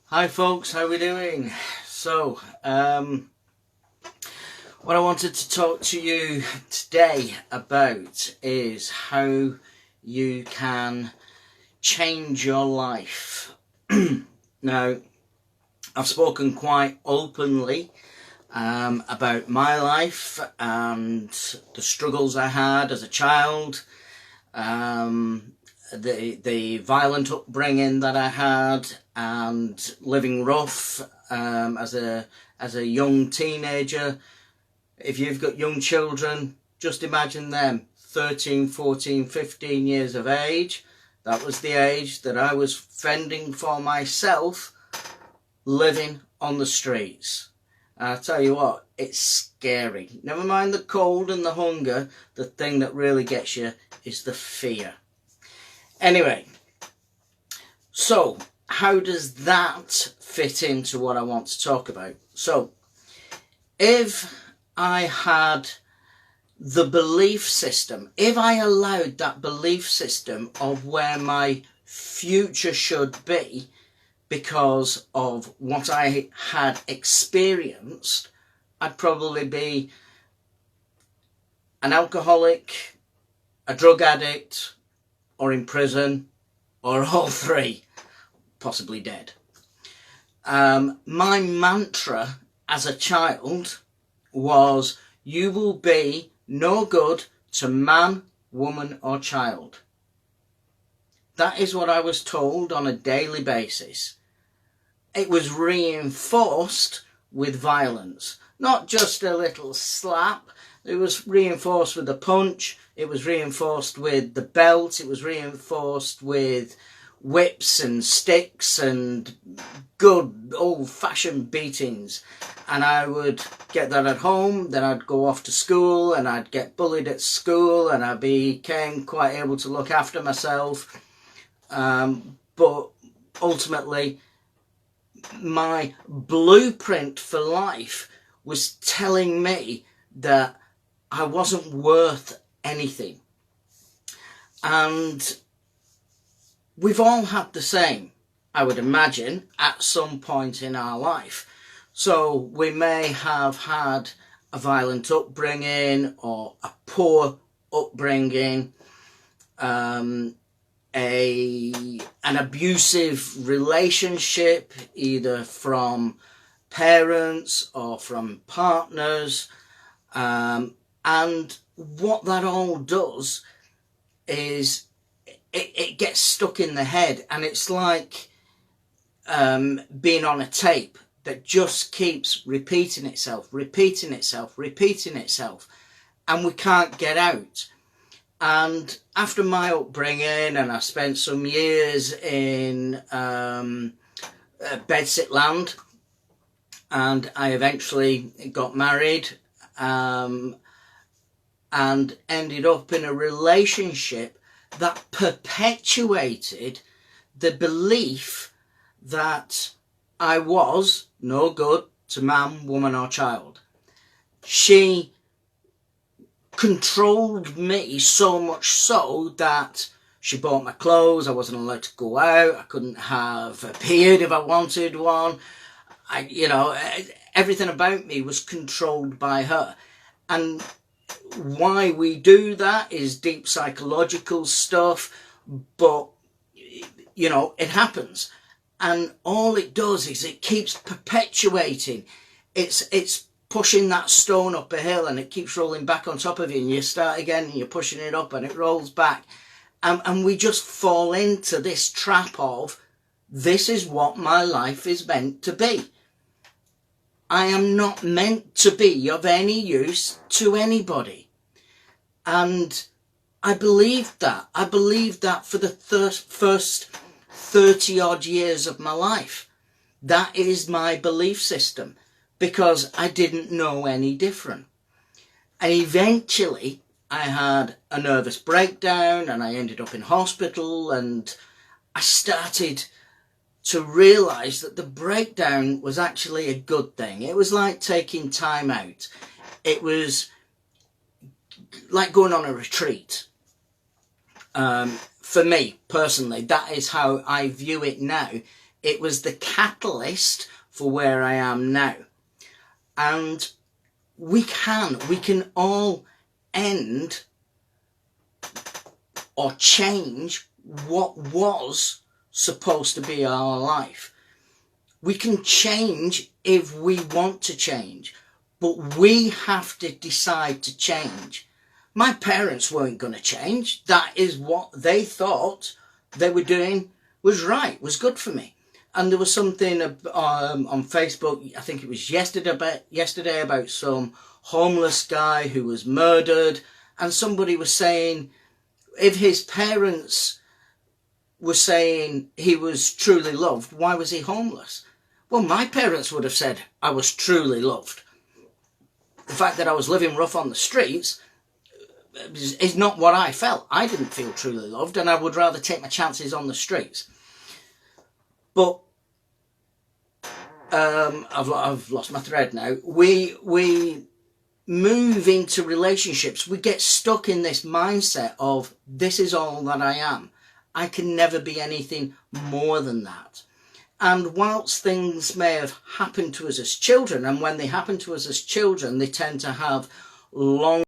Hi folks, how are we doing? So, what I wanted to talk to you today about is how you can change your life. Now, I've spoken quite openly about my life and the struggles I had as a child, the violent upbringing that I had, and living rough as a young teenager. If you've got young children, just imagine them 13, 14, 15 years of age. That was the age that I was fending for myself, living on the streets. And I tell you what, it's scary. Never mind the cold and the hunger, the thing that really gets you is the fear. Anyway, so how does that fit into what I want to talk about? So, if I had the belief system, if I allowed that belief system of where my future should be because of what I had experienced, I'd probably be an alcoholic, a drug addict, or in prison, or all three, possibly dead. My mantra as a child was, you will be no good to man, woman, or child. That is what I was told on a daily basis. It was reinforced with violence, not just a little slap. It was reinforced with a punch. It was reinforced with the belt. It was reinforced with whips and sticks and good old-fashioned beatings. And I would get that at home, then I'd go off to school and I'd get bullied at school and I became quite able to look after myself. But ultimately, my blueprint for life was telling me that I wasn't worth anything. And we've all had the same, I would imagine, at some point in our life. So we may have had a violent upbringing or a poor upbringing, an abusive relationship, either from parents or from partners. And what that all does is it gets stuck in the head, and it's like being on a tape that just keeps repeating itself, and we can't get out. And after my upbringing, and I spent some years in bedsit land, and I eventually got married and ended up in a relationship that perpetuated the belief that I was no good to man, woman, or child. She controlled me so much so that she bought my clothes, I wasn't allowed to go out, I couldn't have a period if I wanted one. Everything about me was controlled by her. And why we do that is deep psychological stuff, but it happens. And all it does is it keeps perpetuating. It's pushing that stone up a hill and it keeps rolling back on top of you, and you start again and you're pushing it up and it rolls back. And we just fall into this trap of, this is what my life is meant to be. I am not meant to be of any use to anybody. And I believed that. I believed that for the first 30 odd years of my life. That is my belief system, because I didn't know any different. And eventually I had a nervous breakdown and I ended up in hospital, and I started to realise that the breakdown was actually a good thing. It was like taking time out. It was like going on a retreat. For me, personally, that is how I view it now. It was the catalyst for where I am now. And we can all end or change what was supposed to be our life. We can change if we want to change, but we have to decide to change. My parents weren't going to change. That is what they thought they were doing was right, was good for me. And there was something on Facebook, I think it was yesterday about some homeless guy who was murdered, and somebody was saying if his parents were saying he was truly loved, why was he homeless? Well, my parents would have said I was truly loved. The fact that I was living rough on the streets is not what I felt. I didn't feel truly loved, and I would rather take my chances on the streets. But I've lost my thread now. We move into relationships. We get stuck in this mindset of this is all that I am. I can never be anything more than that. And whilst things may have happened to us as children, and when they happen to us as children, they tend to have long